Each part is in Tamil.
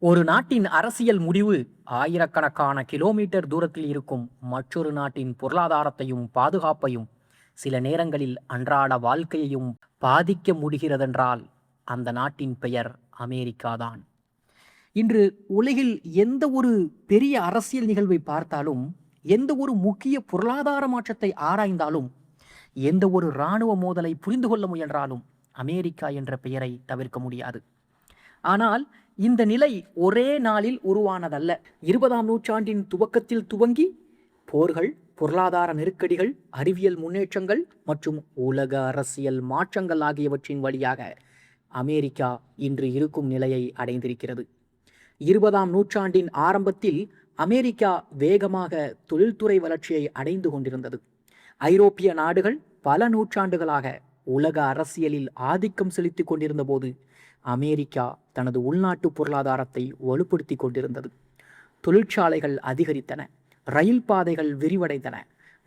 ஒரு நாட்டின் அரசியல் முடிவு ஆயிரக்கணக்கான கிலோமீட்டர் தூரத்தில் இருக்கும் மற்றொரு நாட்டின் பொருளாதாரத்தையும் பாதுகாப்பையும் சில நேரங்களில் அன்றாட வாழ்க்கையையும் பாதிக்க முடிகிறதென்றால் அந்த நாட்டின் பெயர் அமெரிக்காதான். இன்று உலகில் எந்த ஒரு பெரிய அரசியல் நிகழ்வை பார்த்தாலும், எந்த ஒரு முக்கிய பொருளாதார மாற்றத்தை ஆராய்ந்தாலும், எந்த ஒரு இராணுவ மோதலை புரிந்து கொள்ள முயன்றாலும் அமெரிக்கா என்ற பெயரை தவிர்க்க முடியாது. ஆனால் இந்த நிலை ஒரே நாளில் உருவானதல்ல. 20ஆம் நூற்றாண்டின் துவக்கத்தில் துவங்கி போர்கள், பொருளாதார நெருக்கடிகள், அறிவியல் முன்னேற்றங்கள் மற்றும் உலக அரசியல் மாற்றங்கள் ஆகியவற்றின் வழியாக அமெரிக்கா இன்று இருக்கும் நிலையை அடைந்திருக்கிறது. 20ஆம் நூற்றாண்டின் ஆரம்பத்தில் அமெரிக்கா வேகமாக தொழில்துறை வளர்ச்சியை அடைந்து கொண்டிருந்தது. ஐரோப்பிய நாடுகள் பல நூற்றாண்டுகளாக உலக அரசியலில் ஆதிக்கம் செலுத்திக் கொண்டிருந்த போது அமெரிக்கா தனது உள்நாட்டு பொருளாதாரத்தை வலுப்படுத்தி கொண்டிருந்தது. தொழிற்சாலைகள் அதிகரித்தன, ரயில் பாதைகள் விரிவடைந்தன,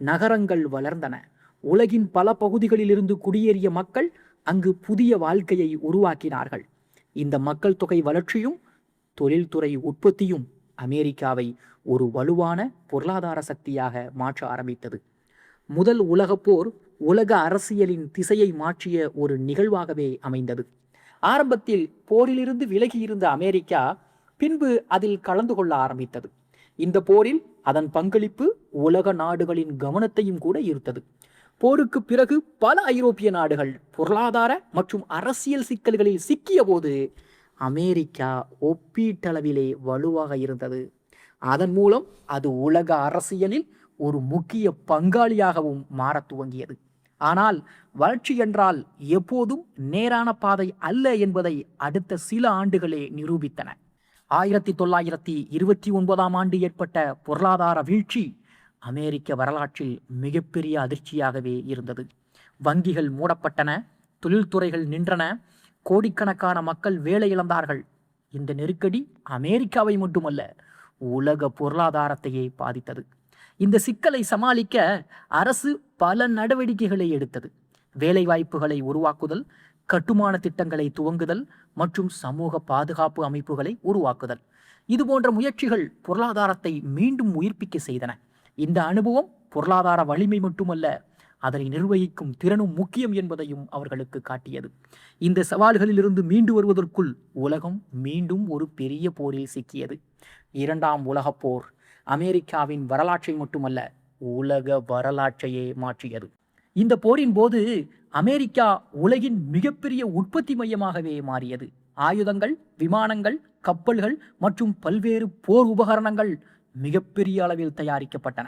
நகரங்கள் வளர்ந்தன. உலகின் பல பகுதிகளிலிருந்து குடியேறிய மக்கள் அங்கு புதிய வாழ்க்கையை உருவாக்கினார்கள். இந்த மக்கள் தொகை வளர்ச்சியும் தொழில்துறை உற்பத்தியும் அமெரிக்காவை ஒரு வலுவான பொருளாதார சக்தியாக மாற்ற ஆரம்பித்தது. முதல் உலகப் போர் உலக அரசியலின் திசையை மாற்றிய ஒரு நிகழ்வாகவே அமைந்தது. ஆரம்பத்தில் போரிலிருந்து விலகியிருந்த அமெரிக்கா பின்பு அதில் கலந்து கொள்ள ஆரம்பித்தது. இந்த போரில் அதன் பங்களிப்பு உலக நாடுகளின் கவனத்தையும் கூட ஈர்த்தது. போருக்கு பிறகு பல ஐரோப்பிய நாடுகள் பொருளாதார மற்றும் அரசியல் சிக்கல்களில் சிக்கிய போது அமெரிக்கா ஒப்பீட்டளவிலே வலுவாக இருந்தது. அதன் மூலம் அது உலக அரசியலில் ஒரு முக்கிய பங்காளியாகவும் மாறத் துவங்கியது. ஆனால் வளர்ச்சி என்றால் எப்போதும் நேரான பாதை அல்ல என்பதை அடுத்த சில ஆண்டுகளே நிரூபித்தன. 1929ஆம் ஆண்டு ஏற்பட்ட பொருளாதார வீழ்ச்சி அமெரிக்க வரலாற்றில் மிகப்பெரிய அதிர்ச்சியாகவே இருந்தது. வங்கிகள் மூடப்பட்டன, தொழில்துறைகள் நின்றன, கோடிக்கணக்கான மக்கள் வேலை இழந்தார்கள். இந்த நெருக்கடி அமெரிக்காவை மட்டுமல்ல, உலக பொருளாதாரத்தையே பாதித்தது. இந்த சிக்கலை சமாளிக்க அரசு பல நடவடிக்கைகளை எடுத்தது. வேலைவாய்ப்புகளை உருவாக்குதல், கட்டுமான திட்டங்களை துவங்குதல் மற்றும் சமூக பாதுகாப்பு அமைப்புகளை உருவாக்குதல், இதுபோன்ற முயற்சிகள் பொருளாதாரத்தை மீண்டும் உயிர்ப்பிக்க செய்தன. இந்த அனுபவம் பொருளாதார வலிமை மட்டுமல்ல, அதனை நிர்வகிக்கும் திறனும் முக்கியம் என்பதையும் அவர்களுக்கு காட்டியது. இந்த சவால்களிலிருந்து மீண்டு வருவதற்குள் உலகம் மீண்டும் ஒரு பெரிய போரில் சிக்கியது. 2ஆம் உலகப் போர் அமெரிக்காவின் வரலாற்றை மட்டுமல்ல, உலக வரலாற்றையே மாற்றியது. இந்த போரின் போது அமெரிக்கா உலகின் மிகப்பெரிய உற்பத்தி மையமாகவே மாறியது. ஆயுதங்கள், விமானங்கள், கப்பல்கள் மற்றும் பல்வேறு போர் உபகரணங்கள் மிகப்பெரிய அளவில் தயாரிக்கப்பட்டன.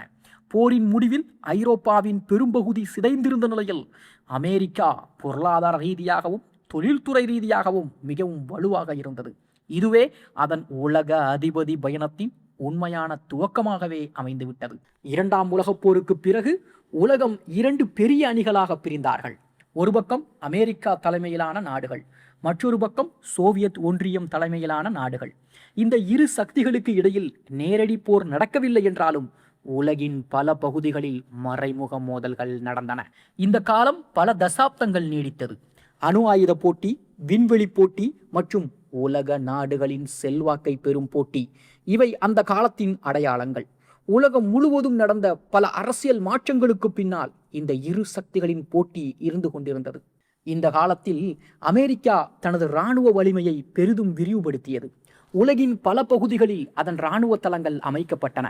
போரின் முடிவில் ஐரோப்பாவின் பெரும்பகுதி சிதைந்திருந்த நிலையில் அமெரிக்கா பொருளாதார ரீதியாகவும் தொழில்துறை ரீதியாகவும் மிகவும் வலுவாக இருந்தது. இதுவே அதன் உலக அதிபதி பயணத்தின் உண்மையான துவக்கமாகவே அமைந்துவிட்டது. 2ஆம் உலகப் போருக்கு பிறகு உலகம் 2 பெரிய அணிகளாக பிரிந்தார்கள். ஒரு பக்கம் அமெரிக்கா தலைமையிலான நாடுகள், மற்றொரு பக்கம் சோவியத் ஒன்றியம் தலைமையிலான நாடுகள். இந்த இரு சக்திகளுக்கு இடையில் நேரடி போர் நடக்கவில்லை என்றாலும் உலகின் பல பகுதிகளில் மறைமுக மோதல்கள் நடந்தன. இந்த காலம் பல தசாப்தங்கள் நீடித்தது. அணு ஆயுத போட்டி, விண்வெளி போட்டி மற்றும் உலக நாடுகளின் செல்வாக்கை பெறும் போட்டி, இவை அந்த காலத்தின் அடையாளங்கள். உலகம் முழுவதும் நடந்த பல அரசியல் மாற்றங்களுக்கு பின்னால் இந்த இரு சக்திகளின் போட்டி இருந்து கொண்டிருந்தது. இந்த காலத்தில் அமெரிக்கா தனது இராணுவ வலிமையை பெரிதும் விரிவுபடுத்தியது. உலகின் பல பகுதிகளில் அதன் இராணுவ தளங்கள் அமைக்கப்பட்டன.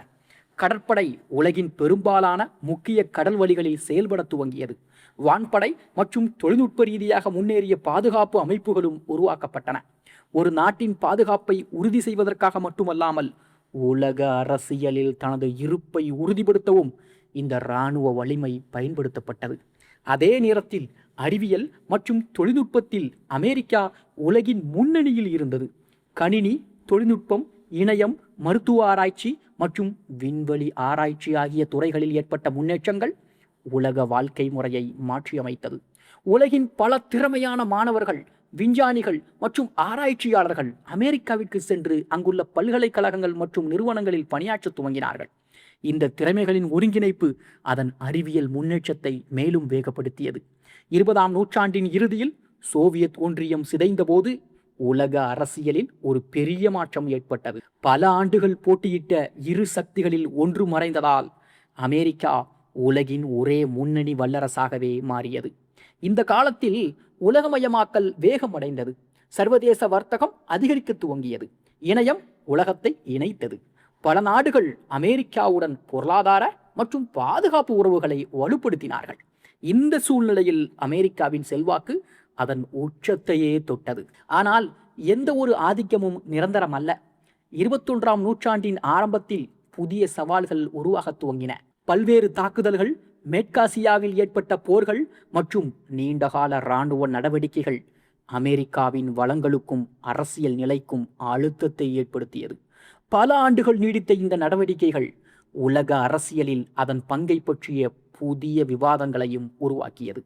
கடற்படை உலகின் பெரும்பாலான முக்கிய கடல் வழிகளில் செயல்பட துவங்கியது. வான்படை மற்றும் தொழில்நுட்ப ரீதியாக முன்னேறிய பாதுகாப்பு அமைப்புகளும் உருவாக்கப்பட்டன. ஒரு நாட்டின் பாதுகாப்பை உறுதி செய்வதற்காக மட்டுமல்லாமல் உலக அரசியலில் தனது இருப்பை உறுதிப்படுத்தவும் இந்த இராணுவ வலிமை பயன்படுத்தப்பட்டது. அதே நேரத்தில் அறிவியல் மற்றும் தொழில்நுட்பத்தில் அமெரிக்கா உலகின் முன்னணியில் இருந்தது. கணினி, தொழில்நுட்பம், இணையம், மருத்துவ ஆராய்ச்சி மற்றும் விண்வெளி ஆராய்ச்சி ஆகிய துறைகளில் ஏற்பட்ட முன்னேற்றங்கள் உலக வாழ்க்கை முறையை மாற்றியமைத்தது. உலகின் பல திறமையான மாணவர்கள், விஞ்ஞானிகள் மற்றும் ஆராய்ச்சியாளர்கள் அமெரிக்காவிற்கு சென்று அங்குள்ள பல்கலைக்கழகங்கள் மற்றும் நிறுவனங்களில் பணியாற்ற துவங்கினார்கள். இந்த திறமைகளின் ஒருங்கிணைப்பு அதன் அறிவியல் முன்னேற்றத்தை மேலும் வேகப்படுத்தியது. 20ஆம் நூற்றாண்டின் இறுதியில் சோவியத் ஒன்றியம் சிதைந்த போது உலக அரசியலில் ஒரு பெரிய மாற்றம் ஏற்பட்டது. பல ஆண்டுகள் போட்டியிட்ட இரு சக்திகளில் ஒன்று மறைந்ததால் அமெரிக்கா உலகின் ஒரே முன்னணி வல்லரசாகவே மாறியது. இந்த காலத்தில் உலகமயமாக்கல் வேகமடைந்தது. சர்வதேச வர்த்தகம் அதிகரிக்க துவங்கியது. இணையம் உலகத்தை இணைத்தது. பல நாடுகள் அமெரிக்காவுடன் பொருளாதார மற்றும் பாதுகாப்பு உறவுகளை வலுப்படுத்தினார்கள். இந்த சூழ்நிலையில் அமெரிக்காவின் செல்வாக்கு அதன் உச்சத்தையே தொட்டது. ஆனால் எந்த ஒரு ஆதிக்கமும் நிரந்தரம் அல்ல. 21ஆம் நூற்றாண்டின் ஆரம்பத்தில் புதிய சவால்கள் உருவாக துவங்கின. பல்வேறு தாக்குதல்கள், மேற்காசியாவில் ஏற்பட்ட போர்கள் மற்றும் நீண்டகால இராணுவ நடவடிக்கைகள் அமெரிக்காவின் வளங்களுக்கும் அரசியல் நிலைக்கும் அழுத்தத்தை ஏற்படுத்தியது. பல ஆண்டுகள் நீடித்த இந்த நடவடிக்கைகள் உலக அரசியலில் அதன் பங்கை பற்றிய புதிய விவாதங்களையும் உருவாக்கியது.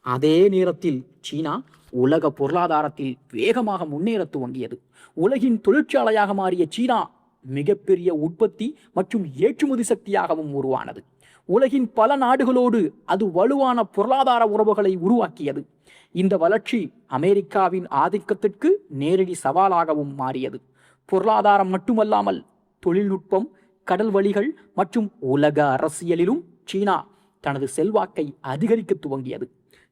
அதே நேரத்தில் சீனா உலக பொருளாதாரத்தில் வேகமாக முன்னேற துவங்கியது. உலகின் தொழிற்சாலையாக மாறிய சீனா மிகப்பெரிய உற்பத்தி மற்றும் ஏற்றுமதி சக்தியாகவும் உருவானது. உலகின் பல நாடுகளோடு அது வலுவான பொருளாதார உறவுகளை உருவாக்கியது. இந்த வளர்ச்சி அமெரிக்காவின் ஆதிக்கத்திற்கு நேரடி சவாலாகவும் மாறியது. பொருளாதாரம் மட்டுமல்லாமல் தொழில்நுட்பம், கடல் வழிகள் மற்றும் உலக அரசியலிலும் சீனா தனது செல்வாக்கை அதிகரிக்க துவங்கியது.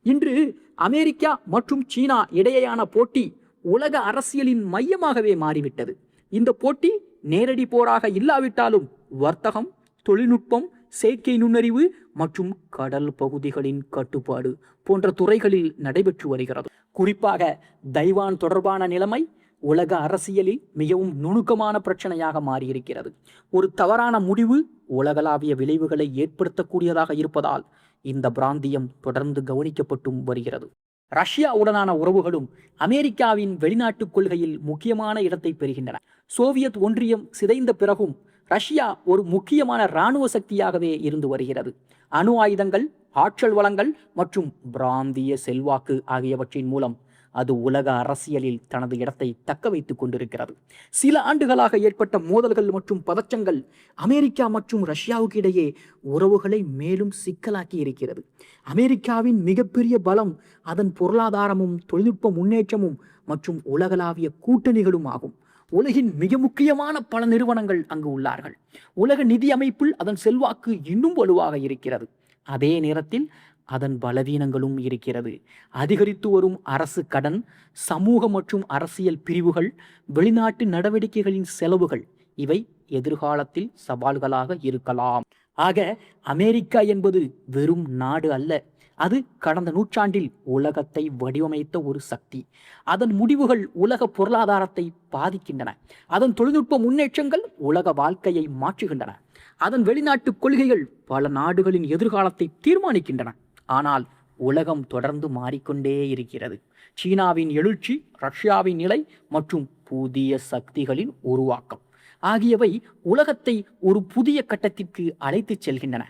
இன்று அமெரிக்கா மற்றும் சீனா இடையேயான போட்டி உலக அரசியலின் மையமாகவே மாறிவிட்டது. இந்த போட்டி நேரடி போராக இல்லாவிட்டாலும் வர்த்தகம், தொழில்நுட்பம், செயற்கை நுண்ணறிவு மற்றும் கடல் பகுதிகளின் கட்டுப்பாடு போன்ற துறைகளில் நடைபெற்று வருகிறது. குறிப்பாக தைவான் தொடர்பான நிலைமை உலக அரசியலில் மிகவும் நுணுக்கமான பிரச்சனையாக மாறியிருக்கிறது. ஒரு தவறான முடிவு உலகளாவிய விளைவுகளை ஏற்படுத்தக்கூடியதாக இருப்பதால் இந்த பிராந்தியம் தொடர்ந்து கவனிக்கப்பட்டும் வருகிறது. ரஷ்யாவுடனான உறவுகளும் அமெரிக்காவின் வெளிநாட்டு கொள்கையில் முக்கியமான இடத்தை பெறுகின்றன. சோவியத் ஒன்றியம் சிதைந்த பிறகும் ரஷ்யா ஒரு முக்கியமான இராணுவ சக்தியாகவே இருந்து வருகிறது. அணு ஆயுதங்கள், ஆற்றல் வளங்கள் மற்றும் பிராந்திய செல்வாக்கு ஆகியவற்றின் மூலம் அது உலக அரசியலில் தனது இடத்தை தக்க வைத்துக் கொண்டிருக்கிறது. சில ஆண்டுகளாக ஏற்பட்ட மோதல்கள் மற்றும் பதற்றங்கள் அமெரிக்கா மற்றும் ரஷ்யாவுக்கு இடையே உறவுகளை மேலும் சிக்கலாக்கி இருக்கிறது. அமெரிக்காவின் மிகப்பெரிய பலம் அதன் பொருளாதாரமும் தொழில்நுட்ப முன்னேற்றமும் மற்றும் உலகளாவிய கூட்டணிகளும் ஆகும். உலகின் மிக முக்கியமான பல நிறுவனங்கள் அங்கு உள்ளார்கள். உலக நிதி அமைப்பில் அதன் செல்வாக்கு இன்னும் வலுவாக இருக்கிறது. அதே நேரத்தில் அதன் பலவீனங்களும் இருக்கிறது. அதிகரித்து வரும் அரசு கடன், சமூக மற்றும் அரசியல் பிரிவுகள், வெளிநாட்டு நடவடிக்கைகளின் செலவுகள் இவை எதிர்காலத்தில் சவால்களாக இருக்கலாம். ஆக அமெரிக்கா என்பது வெறும் நாடு அல்ல, அது கடந்த நூற்றாண்டில் உலகத்தை வடிவமைத்த ஒரு சக்தி. அதன் முடிவுகள் உலக பொருளாதாரத்தை பாதிக்கின்றன. அதன் தொழில்நுட்ப முன்னேற்றங்கள் உலக வாழ்க்கையை மாற்றுகின்றன. அதன் வெளிநாட்டு கொள்கைகள் பல நாடுகளின் எதிர்காலத்தை தீர்மானிக்கின்றன. ஆனால் உலகம் தொடர்ந்து மாறிக்கொண்டே இருக்கிறது. சீனாவின் எழுச்சி, ரஷ்யாவின் நிலை மற்றும் புதிய சக்திகளின் உருவாக்கம் ஆகியவை உலகத்தை ஒரு புதிய கட்டத்திற்கு அழைத்துச் செல்கின்றன.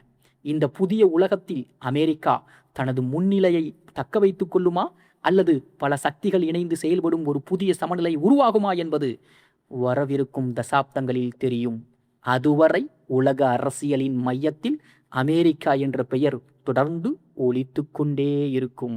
இந்த புதிய உலகத்தில் அமெரிக்கா தனது முன்னிலையை தக்க வைத்துக் கொள்ளுமா அல்லது பல சக்திகள் இணைந்து செயல்படும் ஒரு புதிய சமநிலை உருவாகுமா என்பது வரவிருக்கும் தசாப்தங்களில் தெரியும். அதுவரை உலக அரசியலின் மையத்தில் அமெரிக்கா என்ற பெயர் தொடர்ந்து ஒலித்துக் கொண்டே இருக்கும்.